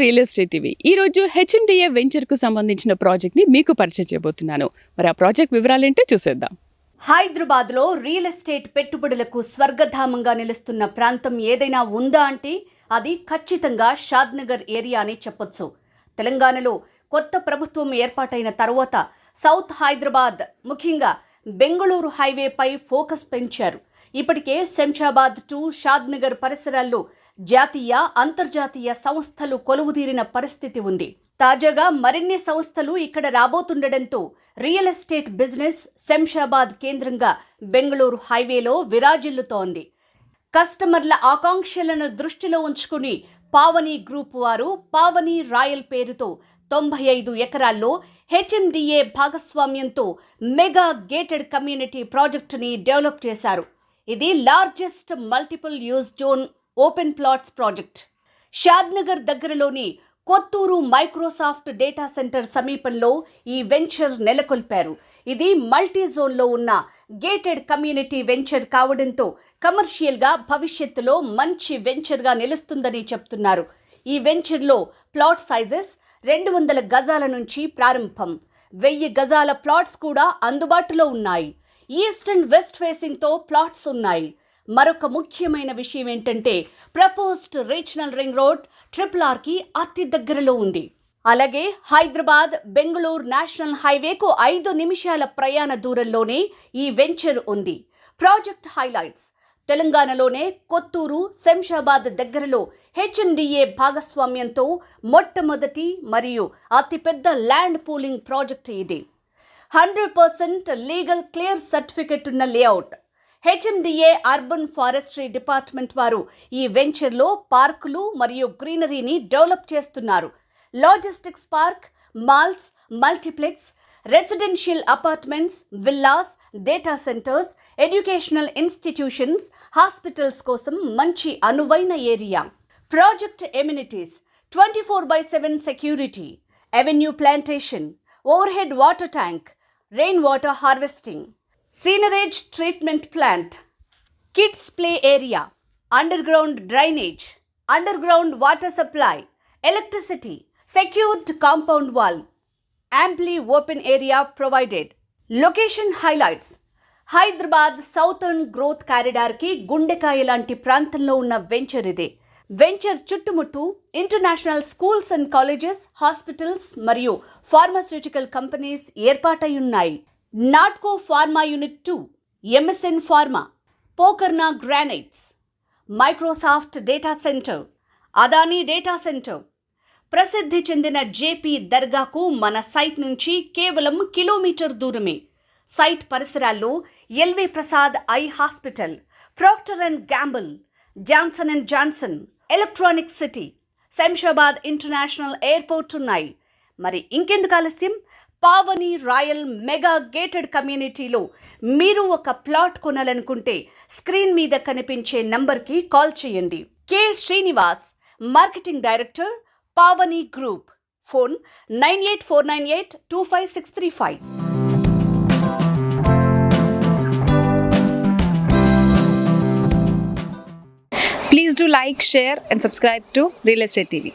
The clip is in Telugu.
Real estate TV. ఈ రోజు హెచ్ఎండిఏ వెంచర్ కు సంబంధించిన ప్రాజెక్ట్ ని మీకు పరిచయం చేయబోతున్నాను. మరి ఆ ప్రాజెక్ట్ వివరాలేంటో చూసేద్దాం. హైదరాబాద్ లో రియల్ ఎస్టేట్ పెట్టుబడులకు స్వర్గధామంగా నిలుస్తున్న ప్రాంతం ఏదైనా ఉందా అంటే అది ఖచ్చితంగా షాద్నగర్ ఏరియా అని చెప్పొచ్చు. తెలంగాణలో కొత్త ప్రభుత్వం ఏర్పాటైన తర్వాత సౌత్ హైదరాబాద్, ముఖ్యంగా బెంగళూరు హైవేపై ఫోకస్ పెంచారు. ఇప్పటికే శంషాబాద్ టు షాద్నగర్ పరిసరాల్లో జాతీయ, అంతర్జాతీయ సంస్థలు కొలువుదీరిన పరిస్థితి ఉంది. తాజాగా మరిన్ని సంస్థలు ఇక్కడ రాబోతుండటంతో రియల్ ఎస్టేట్ బిజినెస్ శంషాబాద్ కేంద్రంగా బెంగళూరు హైవేలో విరాజిల్లుతోంది. కస్టమర్ల ఆకాంక్షలను దృష్టిలో ఉంచుకుని పావని గ్రూప్ వారు పావని రాయల్ పేరుతో 95 ఎకరాల్లో హెచ్ఎండిఏ భాగస్వామ్యంతో మెగా గేటెడ్ కమ్యూనిటీ ప్రాజెక్టుని డెవలప్ చేశారు. ఇది largest multiple use zone open plots project. Shadnagar దగ్గరలోని కొత్తూరు మైక్రోసాఫ్ట్ డేటా సెంటర్ సమీపంలో ఈ వెంచర్ నెలకొల్పారు. ఇది మల్టీ జోన్లో ఉన్న గేటెడ్ కమ్యూనిటీ వెంచర్ కావడంతో కమర్షియల్గా భవిష్యత్తులో మంచి వెంచర్గా నిలుస్తుందని చెప్తున్నారు. ఈ వెంచర్లో ప్లాట్ సైజెస్ 200 గజాల నుంచి ప్రారంభం. 1000 గజాల ప్లాట్స్ కూడా అందుబాటులో ఉన్నాయి. ఈస్ట్ అండ్ వెస్ట్ ఫేసింగ్తో ప్లాట్స్ ఉన్నాయి. మరొక ముఖ్యమైన విషయం ఏంటంటే ప్రపోజ్డ్ రీజనల్ రింగ్ రోడ్ RRRకి అతి దగ్గరలో ఉంది. అలాగే హైదరాబాద్ బెంగళూరు నేషనల్ హైవేకు 5 నిమిషాల ప్రయాణ దూరంలోనే ఈ వెంచర్ ఉంది. ప్రాజెక్ట్ హైలైట్స్: తెలంగాణలోనే కొత్తూరు, శంషాబాద్ దగ్గరలో హెచ్ఎండిఏ భాగస్వామ్యంతో మొట్టమొదటి మరియు అతిపెద్ద ల్యాండ్ పూలింగ్ ప్రాజెక్ట్ ఇది. 100% లీగల్ క్లియర్ సర్టిఫికెట్ ఉన్న layout. HMDA urban forestry department వారు ఈ వెంచర్లో పార్కులు మరియు గ్రీనరీని డెవలప్ చేస్తున్నారు. Logistics park, malls, multiplex, residential apartments, villas, data centres, educational institutions, hospitals కోసం మంచి అనువైన area. Project amenities: 24/7 security, avenue plantation, overhead water tank, rain water harvesting, sewerage treatment plant, kids play area, underground drainage, underground water supply, electricity, secured compound wall, amply open area provided. Location highlights: Hyderabad southern growth కారిడార్కి గుండెకాయ లాంటి ప్రాంతంలో ఉన్న వెంచర్ ఇదే. వెంచర్ చుట్టుముట్టు international schools and colleges, hospitals మరియు ఫార్మాస్యూటికల్ కంపెనీస్ ఏర్పాటై ఉన్నాయి. Natco pharma unit 2, MSN pharma, Pokarna granites, Microsoft data centre, Adani data centre. ప్రసిద్ధి చెందిన జేపీ దర్గాకు మన సైట్ నుంచి కేవలం కిలోమీటర్ దూరమే. సైట్ పరిసరాల్లో LV Prasad eye hospital, Procter and Gamble, Johnson and Johnson, Electronic City, Shamshabad international airport ఉన్నాయి. మరి ఇంకెందుకు ఆలస్యం? పావని రాయల్ మెగా గేటెడ్ కమ్యూనిటీలో మీరు ఒక ప్లాట్ కొనాలనుకుంటే స్క్రీన్ మీద కనిపించే నంబర్కి కాల్ చేయండి. K Srinivas, marketing director, Pavani group. Phone 9849825635. Please do like, share and subscribe to Real Estate TV.